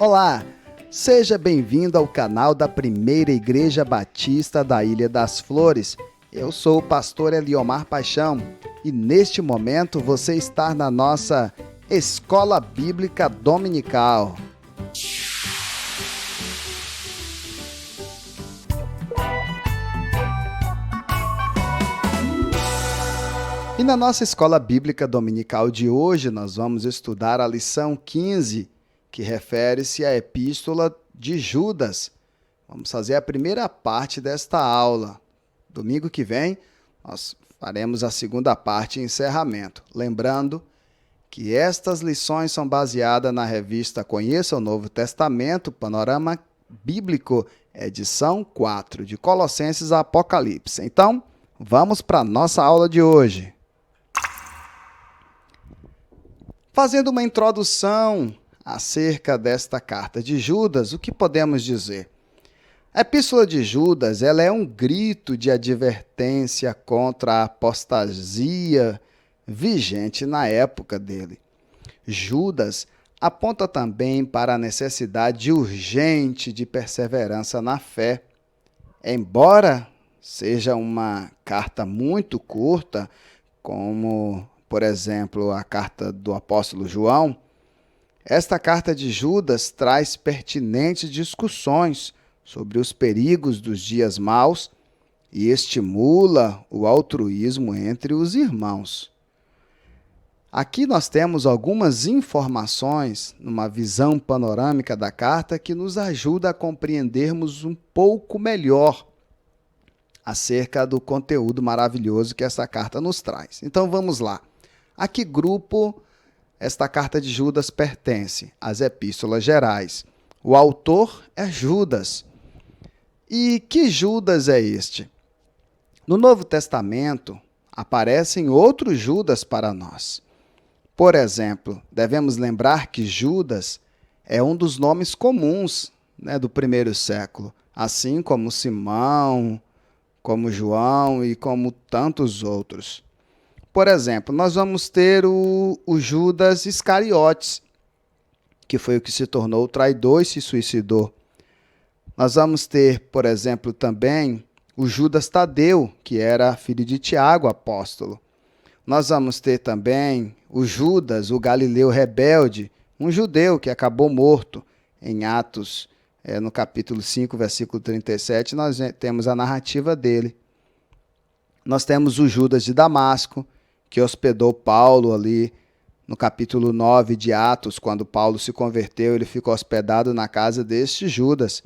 Olá, seja bem-vindo ao canal da Primeira Igreja Batista da Ilha das Flores. Eu sou o pastor Eliomar Paixão e neste momento você está na nossa Escola Bíblica Dominical. E na nossa Escola Bíblica Dominical de hoje nós vamos estudar a lição 15, que refere-se à Epístola de Judas. Vamos fazer a primeira parte desta aula. Domingo que vem, nós faremos a segunda parte e encerramento. Lembrando que estas lições são baseadas na revista Conheça o Novo Testamento, Panorama Bíblico, edição 4, de Colossenses a Apocalipse. Então, vamos para a nossa aula de hoje. Fazendo uma introdução acerca desta carta de Judas, o que podemos dizer? A Epístola de Judas ela é um grito de advertência contra a apostasia vigente na época dele. Judas aponta também para a necessidade urgente de perseverança na fé. Embora seja uma carta muito curta, como, por exemplo, a carta do apóstolo João, esta carta de Judas traz pertinentes discussões sobre os perigos dos dias maus e estimula o altruísmo entre os irmãos. Aqui nós temos algumas informações numa visão panorâmica da carta que nos ajuda a compreendermos um pouco melhor acerca do conteúdo maravilhoso que essa carta nos traz. Então vamos lá. A que grupo esta carta de Judas pertence? Às epístolas gerais. O autor é Judas. E que Judas é este? No Novo Testamento, aparecem outros Judas para nós. Por exemplo, devemos lembrar que Judas é um dos nomes comuns, do primeiro século, assim como Simão, como João e como tantos outros. Por exemplo, nós vamos ter o Judas Iscariotes, que foi o que se tornou traidor e se suicidou. Nós vamos ter, por exemplo, também o Judas Tadeu, que era filho de Tiago, apóstolo. Nós vamos ter também o Judas, o Galileu rebelde, um judeu que acabou morto. Em Atos, no capítulo 5, versículo 37, nós temos a narrativa dele. Nós temos o Judas de Damasco, que hospedou Paulo ali no capítulo 9 de Atos, quando Paulo se converteu, ele ficou hospedado na casa deste Judas.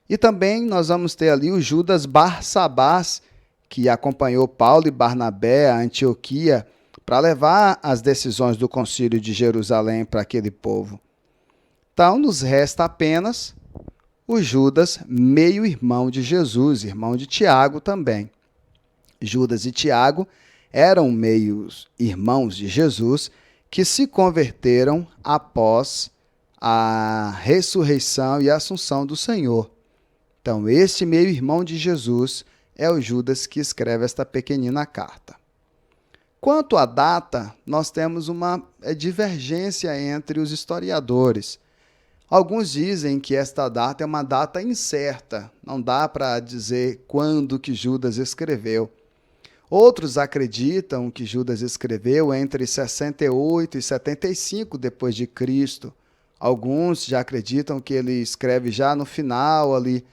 E também nós vamos ter ali o Judas Barsabás, que acompanhou Paulo e Barnabé a Antioquia para levar as decisões do concílio de Jerusalém para aquele povo. Então, nos resta apenas o Judas, meio-irmão de Jesus, irmão de Tiago também. Judas e Tiago eram meios-irmãos de Jesus que se converteram após a ressurreição e a assunção do Senhor. Então, este meio-irmão de Jesus é o Judas que escreve esta pequenina carta. Quanto à data, nós temos uma divergência entre os historiadores. Alguns dizem que esta data é uma data incerta, não dá para dizer quando que Judas escreveu. Outros acreditam que Judas escreveu entre 68 e 75 depois de Cristo. Alguns já acreditam que ele escreve já no final ali,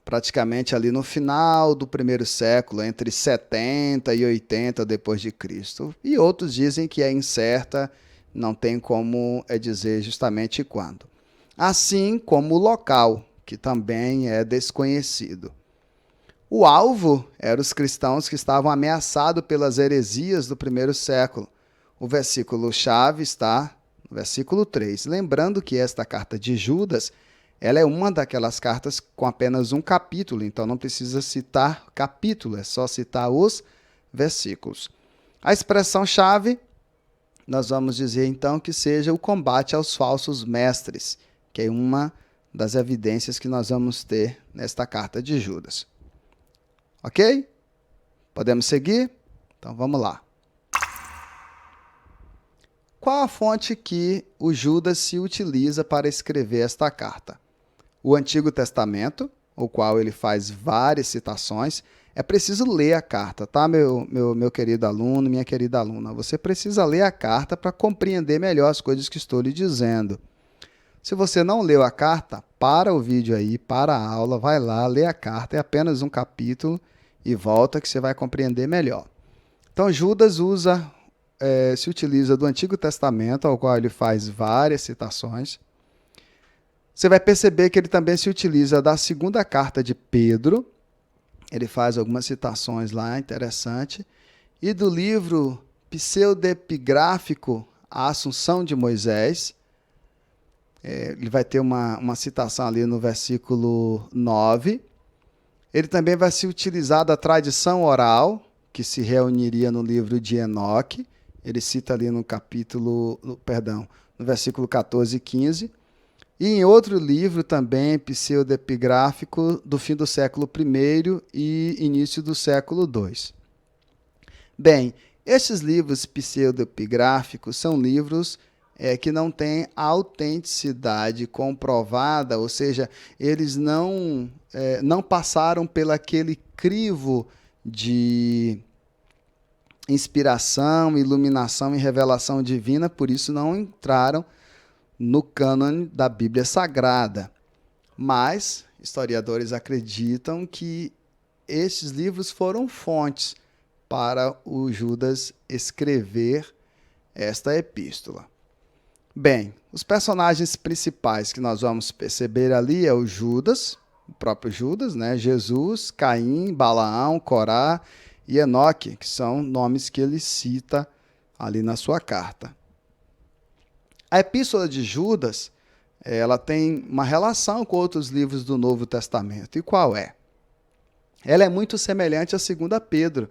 praticamente ali no final do primeiro século, entre 70 e 80 depois de Cristo. E outros dizem que é incerta, não tem como dizer justamente quando. Assim como o local, que também é desconhecido. O alvo eram os cristãos que estavam ameaçados pelas heresias do primeiro século. O versículo-chave está no versículo 3. Lembrando que esta carta de Judas, ela é uma daquelas cartas com apenas um capítulo, então não precisa citar capítulo, é só citar os versículos. A expressão-chave, nós vamos dizer então que seja o combate aos falsos mestres, que é uma das evidências que nós vamos ter nesta carta de Judas. Ok? Podemos seguir? Então vamos lá. qual a fonte que o Judas se utiliza para escrever esta carta? O Antigo Testamento, o qual ele faz várias citações. É preciso ler a carta, tá, meu querido aluno, minha querida aluna? Você precisa ler a carta para compreender melhor as coisas que estou lhe dizendo. Se você não leu a carta, para o vídeo aí, para a aula, vai lá, lê a carta, é apenas um capítulo e volta que você vai compreender melhor. Então, Judas se utiliza do Antigo Testamento, ao qual ele faz várias citações. Você vai perceber que ele também se utiliza da segunda carta de Pedro, ele faz algumas citações lá, interessante, e do livro pseudepigráfico A Assunção de Moisés. Ele vai ter uma citação ali no versículo 9. Ele também vai se utilizar da tradição oral, que se reuniria no livro de Enoque. Ele cita ali no versículo 14 e 15. E em outro livro também, pseudepigráfico, do fim do século I e início do século II. Bem, esses livros pseudepigráficos são livros que não têm autenticidade comprovada, ou seja, eles não passaram pelaquele crivo de inspiração, iluminação e revelação divina, por isso não entraram no cânone da Bíblia Sagrada. Mas historiadores acreditam que estes livros foram fontes para o Judas escrever esta epístola. Bem, os personagens principais que nós vamos perceber ali é o Judas, o próprio Judas, né? Jesus, Caim, Balaão, Corá e Enoque, que são nomes que ele cita ali na sua carta. A epístola de Judas, ela tem uma relação com outros livros do Novo Testamento. E qual é? Ela é muito semelhante a 2 Pedro,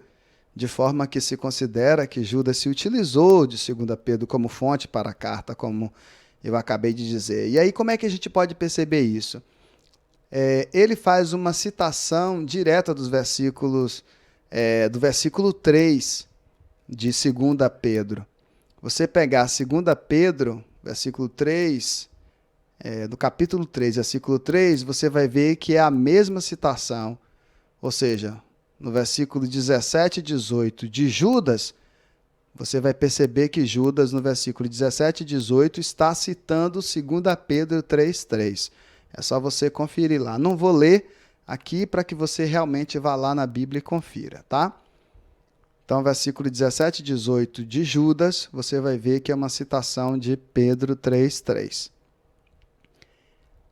de forma que se considera que Judas se utilizou de 2 Pedro como fonte para a carta, como eu acabei de dizer. E aí, como é que a gente pode perceber isso? Ele faz uma citação direta dos versículos, do versículo 3 de 2 Pedro. Você pegar 2 Pedro, versículo 3, do capítulo 3, versículo 3, você vai ver que é a mesma citação. Ou seja, no versículo 17 e 18 de Judas, você vai perceber que Judas, no versículo 17 e 18, está citando 2 Pedro 3,3. É só você conferir lá. Não vou ler aqui para que você realmente vá lá na Bíblia e confira, tá? Então, versículo 17 e 18 de Judas, você vai ver que é uma citação de Pedro 3,3.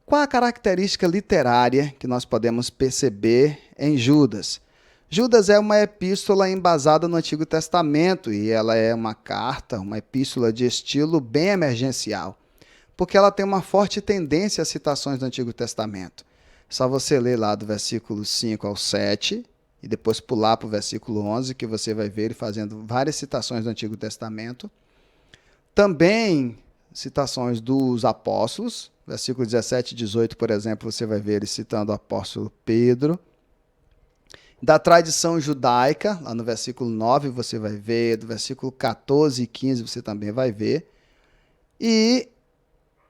Qual a característica literária que nós podemos perceber em Judas? Judas é uma epístola embasada no Antigo Testamento e ela é uma carta, uma epístola de estilo bem emergencial, porque ela tem uma forte tendência às citações do Antigo Testamento. Só você ler lá do versículo 5 ao 7 e depois pular para o versículo 11, que você vai ver ele fazendo várias citações do Antigo Testamento. Também citações dos apóstolos, versículo 17 e 18, por exemplo, você vai ver ele citando o apóstolo Pedro. Da tradição judaica, lá no versículo 9 você vai ver, do versículo 14 e 15 você também vai ver. E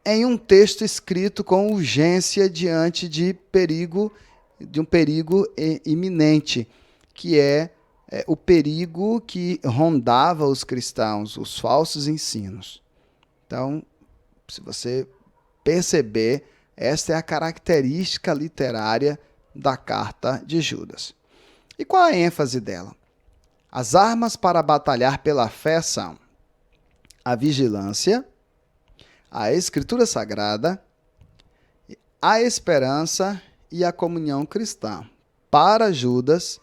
em um texto escrito com urgência diante de um perigo iminente, que é o perigo que rondava os cristãos, os falsos ensinos. Então, se você perceber, esta é a característica literária da carta de Judas. E qual a ênfase dela? As armas para batalhar pela fé são a vigilância, a Escritura Sagrada, a esperança e a comunhão cristã. Para Judas,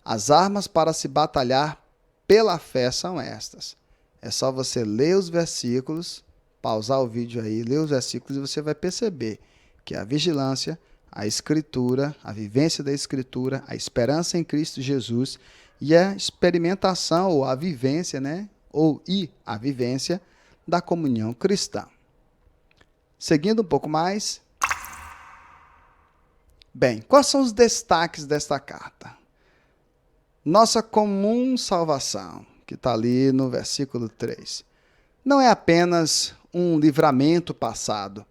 as armas para se batalhar pela fé são estas. É só você ler os versículos, pausar o vídeo aí, ler os versículos e você vai perceber que a vigilância, a Escritura, a vivência da Escritura, a esperança em Cristo Jesus e a experimentação ou a vivência, a vivência da comunhão cristã. Seguindo um pouco mais. Bem, quais são os destaques desta carta? Nossa comum salvação, que está ali no versículo 3. não é apenas um livramento passado.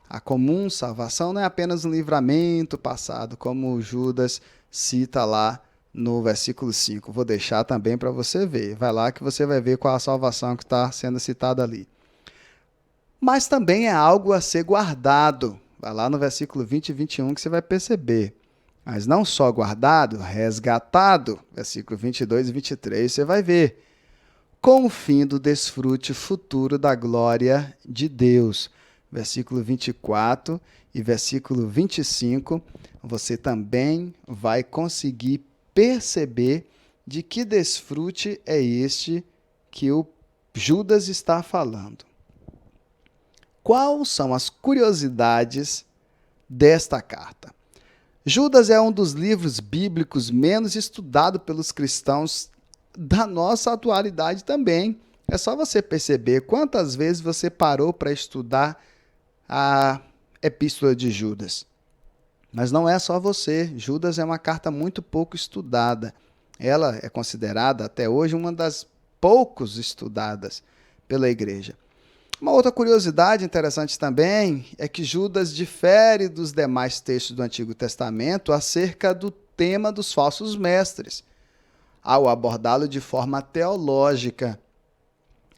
A comum salvação não é apenas um livramento passado, como Judas cita lá no versículo 5. Vou deixar também para você ver. Vai lá que você vai ver qual a salvação que está sendo citada ali. Mas também é algo a ser guardado. Vai lá no versículo 20 e 21 que você vai perceber. Mas não só guardado, resgatado. Versículo 22 e 23 você vai ver. Com o fim do desfrute futuro da glória de Deus. Versículo 24 e versículo 25, você também vai conseguir perceber de que desfrute é este que o Judas está falando. Quais são as curiosidades desta carta? Judas é um dos livros bíblicos menos estudado pelos cristãos da nossa atualidade também. É só você perceber quantas vezes você parou para estudar a Epístola de Judas. Mas não é só você. Judas é uma carta muito pouco estudada. Ela é considerada até hoje uma das poucos estudadas pela igreja. Uma outra curiosidade interessante também é que Judas difere dos demais textos do Antigo Testamento acerca do tema dos falsos mestres, ao abordá-lo de forma teológica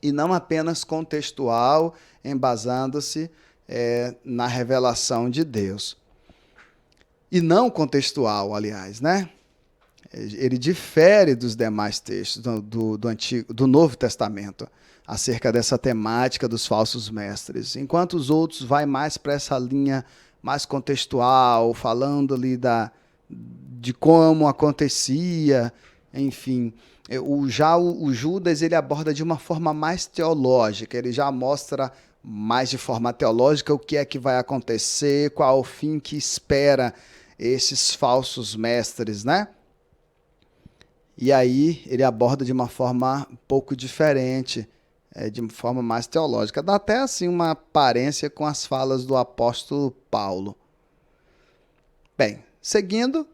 e não apenas contextual, embasando-se na revelação de Deus. E não contextual, aliás, né? Ele difere dos demais textos do Novo Testamento acerca dessa temática dos falsos mestres, enquanto os outros vai mais para essa linha mais contextual, falando ali de como acontecia, enfim. O Judas ele aborda de uma forma mais teológica, ele já mostra mais de forma teológica o que é que vai acontecer, qual o fim que espera esses falsos mestres, né? E aí ele aborda de uma forma um pouco diferente, de uma forma mais teológica. Dá até assim uma aparência com as falas do apóstolo Paulo. Bem, seguindo,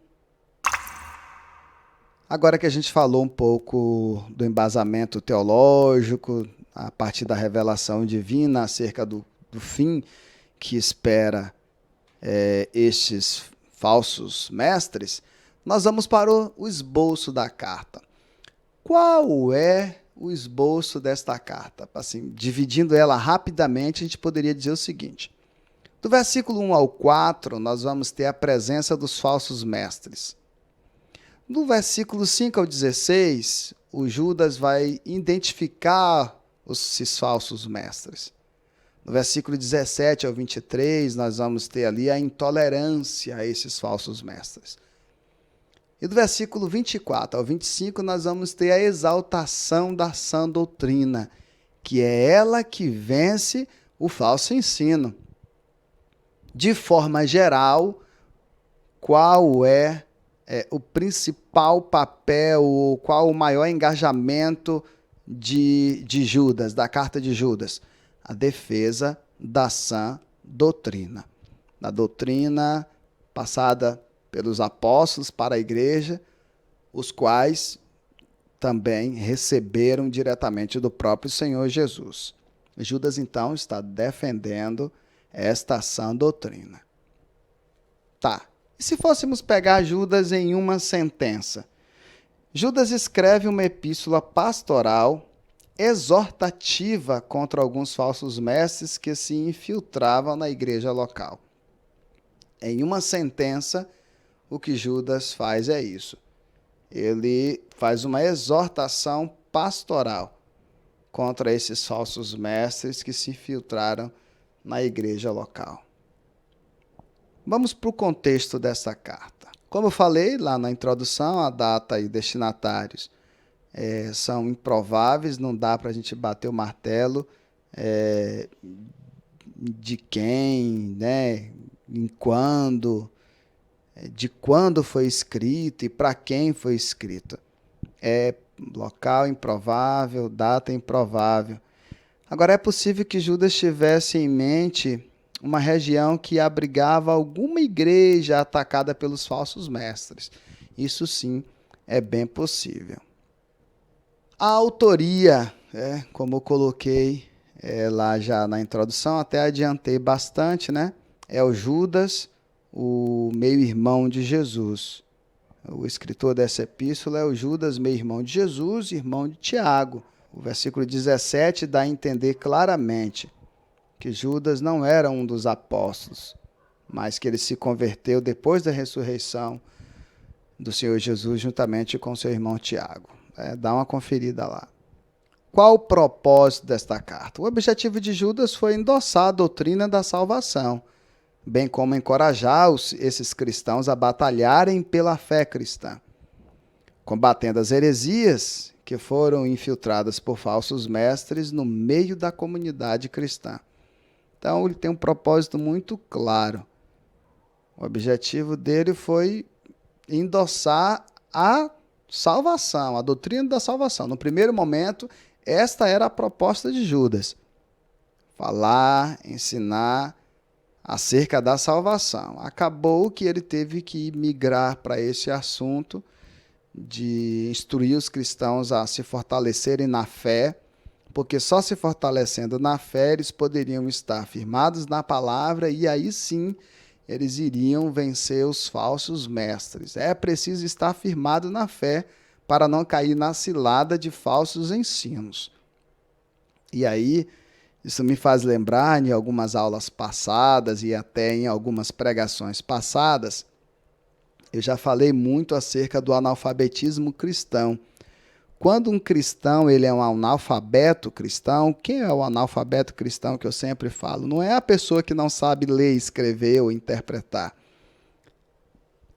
agora que a gente falou um pouco do embasamento teológico, a partir da revelação divina acerca do fim que espera estes falsos mestres, nós vamos para o esboço da carta. Qual é o esboço desta carta? Assim, dividindo ela rapidamente, a gente poderia dizer o seguinte. Do versículo 1 ao 4, nós vamos ter a presença dos falsos mestres. Do versículo 5 ao 16, o Judas vai identificar esses falsos mestres. No versículo 17 ao 23, nós vamos ter ali a intolerância a esses falsos mestres. E do versículo 24 ao 25, nós vamos ter a exaltação da sã doutrina, que é ela que vence o falso ensino. De forma geral, qual é o principal papel, ou qual o maior engajamento de Judas, da carta de Judas? A defesa da sã doutrina. Da doutrina passada pelos apóstolos para a igreja, os quais também receberam diretamente do próprio Senhor Jesus. Judas, então, está defendendo esta sã doutrina. Tá. E se fôssemos pegar Judas em uma sentença? Judas escreve uma epístola pastoral exortativa contra alguns falsos mestres que se infiltravam na igreja local. Em uma sentença, o que Judas faz é isso. Ele faz uma exortação pastoral contra esses falsos mestres que se infiltraram na igreja local. Vamos para o contexto dessa carta. Como eu falei lá na introdução, a data e destinatários são improváveis, não dá para a gente bater o martelo de quem, né, em quando, de quando foi escrito e para quem foi escrito. É local improvável, data improvável. Agora, é possível que Judas tivesse em mente uma região que abrigava alguma igreja atacada pelos falsos mestres. Isso sim é bem possível. A autoria, como eu coloquei lá já na introdução, até adiantei bastante, né? É o Judas, o meio-irmão de Jesus. O escritor dessa epístola é o Judas, meio-irmão de Jesus, irmão de Tiago. O versículo 17 dá a entender claramente que Judas não era um dos apóstolos, mas que ele se converteu depois da ressurreição do Senhor Jesus, juntamente com seu irmão Tiago. Dá uma conferida lá. Qual o propósito desta carta? O objetivo de Judas foi endossar a doutrina da salvação, bem como encorajar esses cristãos a batalharem pela fé cristã, combatendo as heresias que foram infiltradas por falsos mestres no meio da comunidade cristã. Então, ele tem um propósito muito claro. O objetivo dele foi endossar a salvação, a doutrina da salvação. No primeiro momento, esta era a proposta de Judas. Falar, ensinar acerca da salvação. Acabou que ele teve que migrar para esse assunto de instruir os cristãos a se fortalecerem na fé, porque só se fortalecendo na fé eles poderiam estar firmados na palavra e aí sim eles iriam vencer os falsos mestres. É preciso estar firmado na fé para não cair na cilada de falsos ensinos. E aí, isso me faz lembrar, em algumas aulas passadas e até em algumas pregações passadas, eu já falei muito acerca do analfabetismo cristão. Quando um cristão ele é um analfabeto cristão, quem é o analfabeto cristão que eu sempre falo? Não é a pessoa que não sabe ler, escrever ou interpretar.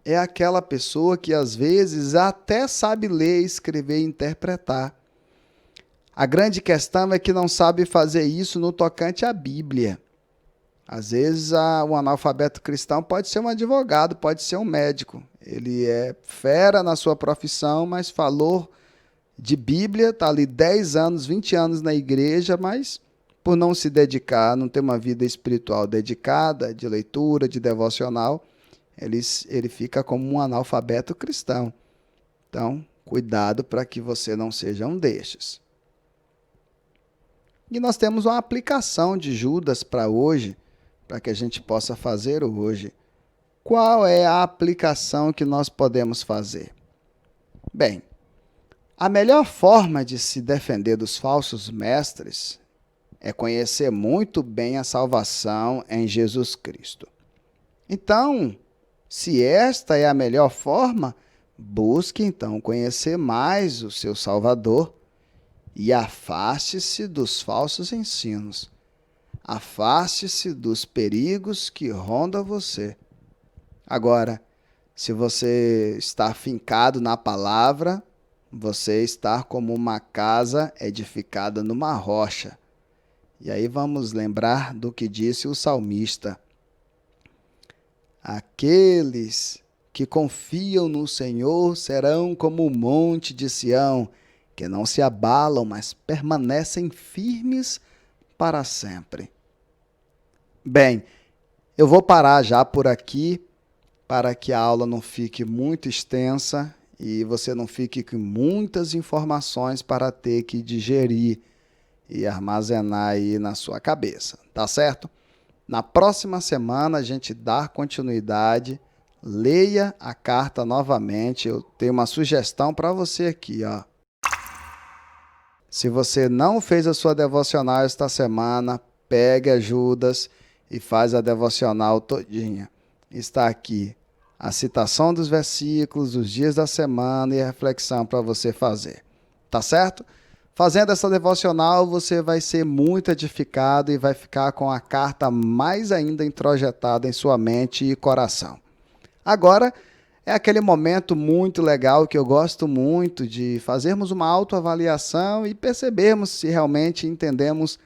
É aquela pessoa que às vezes até sabe ler, escrever e interpretar. A grande questão é que não sabe fazer isso no tocante à Bíblia. Às vezes, um analfabeto cristão pode ser um advogado, pode ser um médico. Ele é fera na sua profissão, mas falou de Bíblia, está ali 10 anos, 20 anos na igreja, mas por não se dedicar, não ter uma vida espiritual dedicada, de leitura, de devocional, ele fica como um analfabeto cristão. Então, cuidado para que você não seja um destes. E nós temos uma aplicação de Judas para hoje, para que a gente possa fazer hoje. Qual é a aplicação que nós podemos fazer? Bem, a melhor forma de se defender dos falsos mestres é conhecer muito bem a salvação em Jesus Cristo. Então, se esta é a melhor forma, busque então conhecer mais o seu Salvador e afaste-se dos falsos ensinos. Afaste-se dos perigos que rondam você. Agora, se você está fincado na palavra, você está como uma casa edificada numa rocha. E aí vamos lembrar do que disse o salmista. Aqueles que confiam no Senhor serão como o monte de Sião, que não se abalam, mas permanecem firmes para sempre. Bem, eu vou parar já por aqui, para que a aula não fique muito extensa e você não fique com muitas informações para ter que digerir e armazenar aí na sua cabeça, tá certo? Na próxima semana a gente dá continuidade, leia a carta novamente. Eu tenho uma sugestão para você aqui, ó. Se você não fez a sua devocional esta semana, pegue Judas e faz a devocional todinha. Está aqui a citação dos versículos, os dias da semana e a reflexão para você fazer. Tá certo? Fazendo essa devocional, você vai ser muito edificado e vai ficar com a carta mais ainda introjetada em sua mente e coração. Agora, é aquele momento muito legal que eu gosto muito de fazermos uma autoavaliação e percebermos se realmente entendemos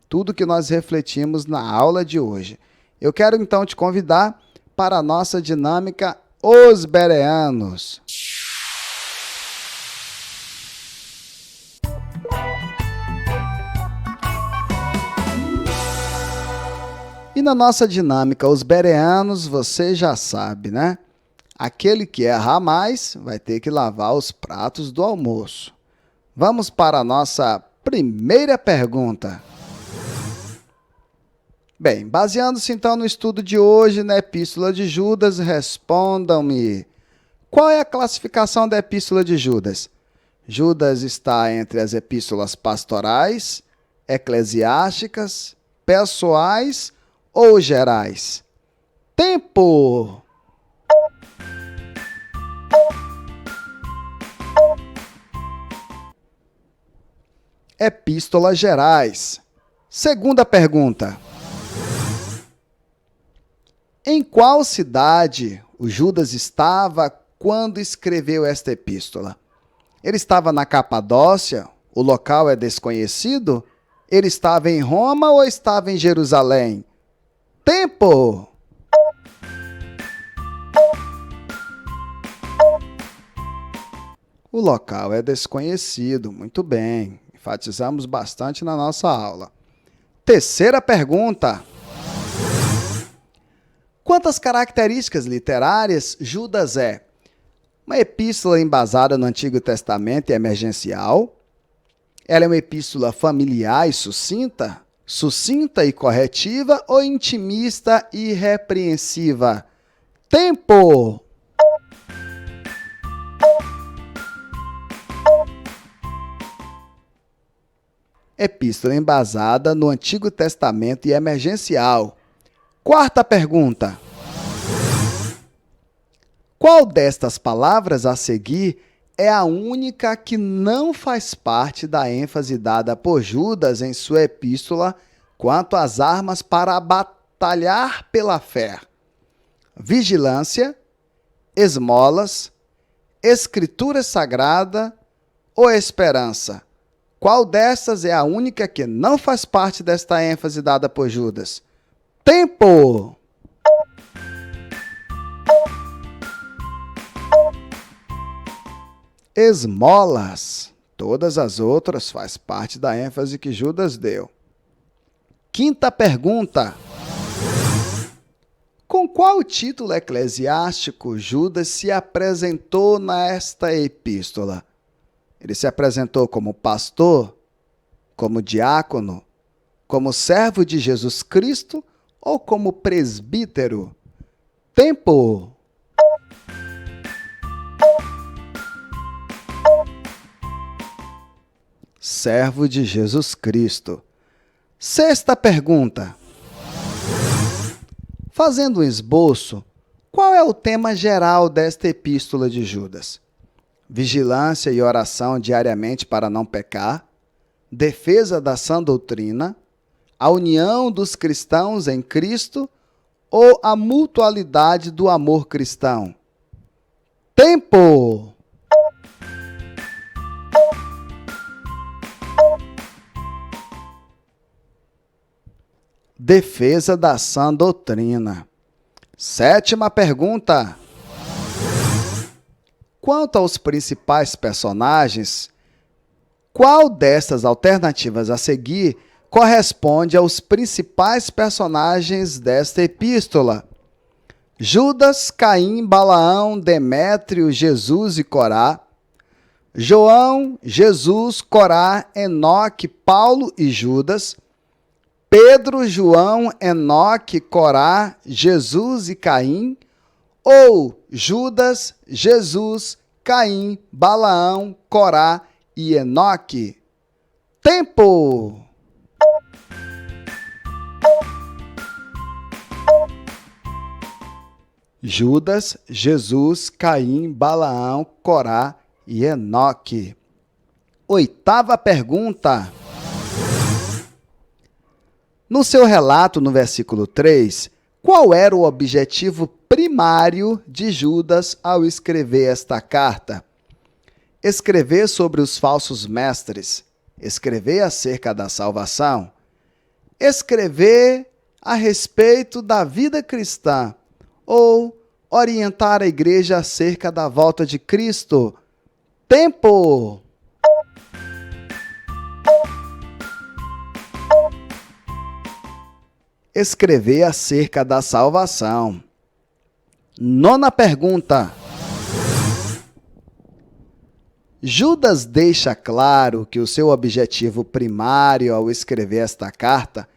tudo que nós refletimos na aula de hoje. Eu quero então te convidar para a nossa dinâmica Os Bereanos. E na nossa dinâmica Os Bereanos, você já sabe, né? Aquele que errar mais vai ter que lavar os pratos do almoço. Vamos para a nossa primeira pergunta. Bem, baseando-se então no estudo de hoje, na Epístola de Judas, respondam-me. Qual é a classificação da Epístola de Judas? Judas está entre as epístolas pastorais, eclesiásticas, pessoais ou gerais? Tempo! Epístolas gerais. Segunda pergunta. Em qual cidade o Judas estava quando escreveu esta epístola? Ele estava na Capadócia? O local é desconhecido? Ele estava em Roma ou estava em Jerusalém? Tempo! O local é desconhecido. Muito bem. Enfatizamos bastante na nossa aula. Terceira pergunta. Quantas características literárias Judas é? Uma epístola embasada no Antigo Testamento e emergencial? Ela é uma epístola familiar e sucinta? Sucinta e corretiva ou intimista e repreensiva? Tempo! Epístola embasada no Antigo Testamento e emergencial. Quarta pergunta. Qual destas palavras a seguir é a única que não faz parte da ênfase dada por Judas em sua epístola quanto às armas para batalhar pela fé? Vigilância, esmolas, escritura sagrada ou esperança? Qual destas é a única que não faz parte desta ênfase dada por Judas? Tempo! Esmolas. Todas as outras faz parte da ênfase que Judas deu. Quinta pergunta. Com qual título eclesiástico Judas se apresentou nesta epístola? Ele se apresentou como pastor, como diácono, como servo de Jesus Cristo ou como presbítero? Tempo! Servo de Jesus Cristo. Sexta pergunta. Fazendo um esboço, qual é o tema geral desta epístola de Judas? Vigilância e oração diariamente para não pecar, defesa da sã doutrina, a união dos cristãos em Cristo ou a mutualidade do amor cristão? Tempo! Defesa da sã doutrina. Sétima pergunta. Quanto aos principais personagens, qual destas alternativas a seguir corresponde aos principais personagens desta epístola? Judas, Caim, Balaão, Demétrio, Jesus e Corá. João, Jesus, Corá, Enoque, Paulo e Judas. Pedro, João, Enoque, Corá, Jesus e Caim. Ou Judas, Jesus, Caim, Balaão, Corá e Enoque? Tempo! Judas, Jesus, Caim, Balaão, Corá e Enoque. Oitava pergunta. No seu relato, no versículo 3, qual era o objetivo primário de Judas ao escrever esta carta? Escrever sobre os falsos mestres, escrever acerca da salvação, escrever a respeito da vida cristã ou orientar a igreja acerca da volta de Cristo? Tempo! Escrever acerca da salvação. Nona pergunta. Judas deixa claro que o seu objetivo primário ao escrever esta carta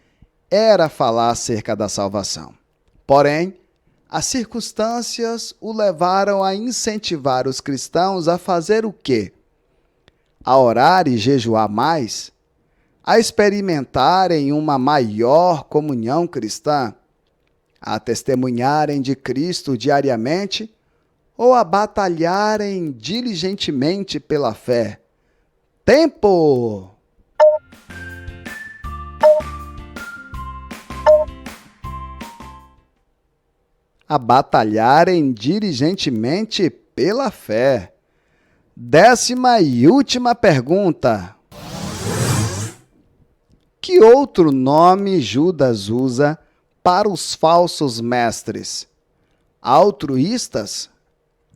era falar acerca da salvação. Porém, as circunstâncias o levaram a incentivar os cristãos a fazer o quê? A orar e jejuar mais? A experimentarem uma maior comunhão cristã? A testemunharem de Cristo diariamente? Ou a batalharem diligentemente pela fé? Tempo! A batalharem diligentemente pela fé. 10ª e última pergunta. Que outro nome Judas usa para os falsos mestres? Altruístas?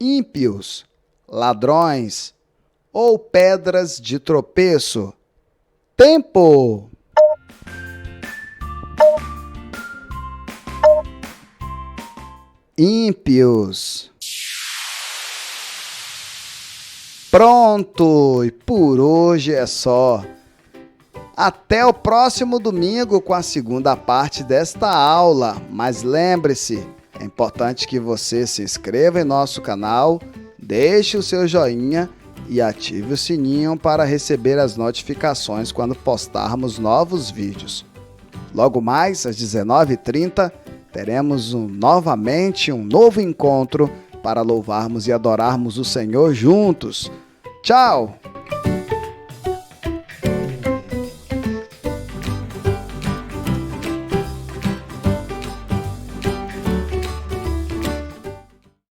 Ímpios? Ladrões? Ou pedras de tropeço? Tempo! Ímpios. Pronto! E por hoje é só. Até o próximo domingo com a segunda parte desta aula. Mas lembre-se, é importante que você se inscreva em nosso canal, deixe o seu joinha e ative o sininho para receber as notificações quando postarmos novos vídeos. Logo mais, às 19h30, teremos novamente um novo encontro para louvarmos e adorarmos o Senhor juntos. Tchau!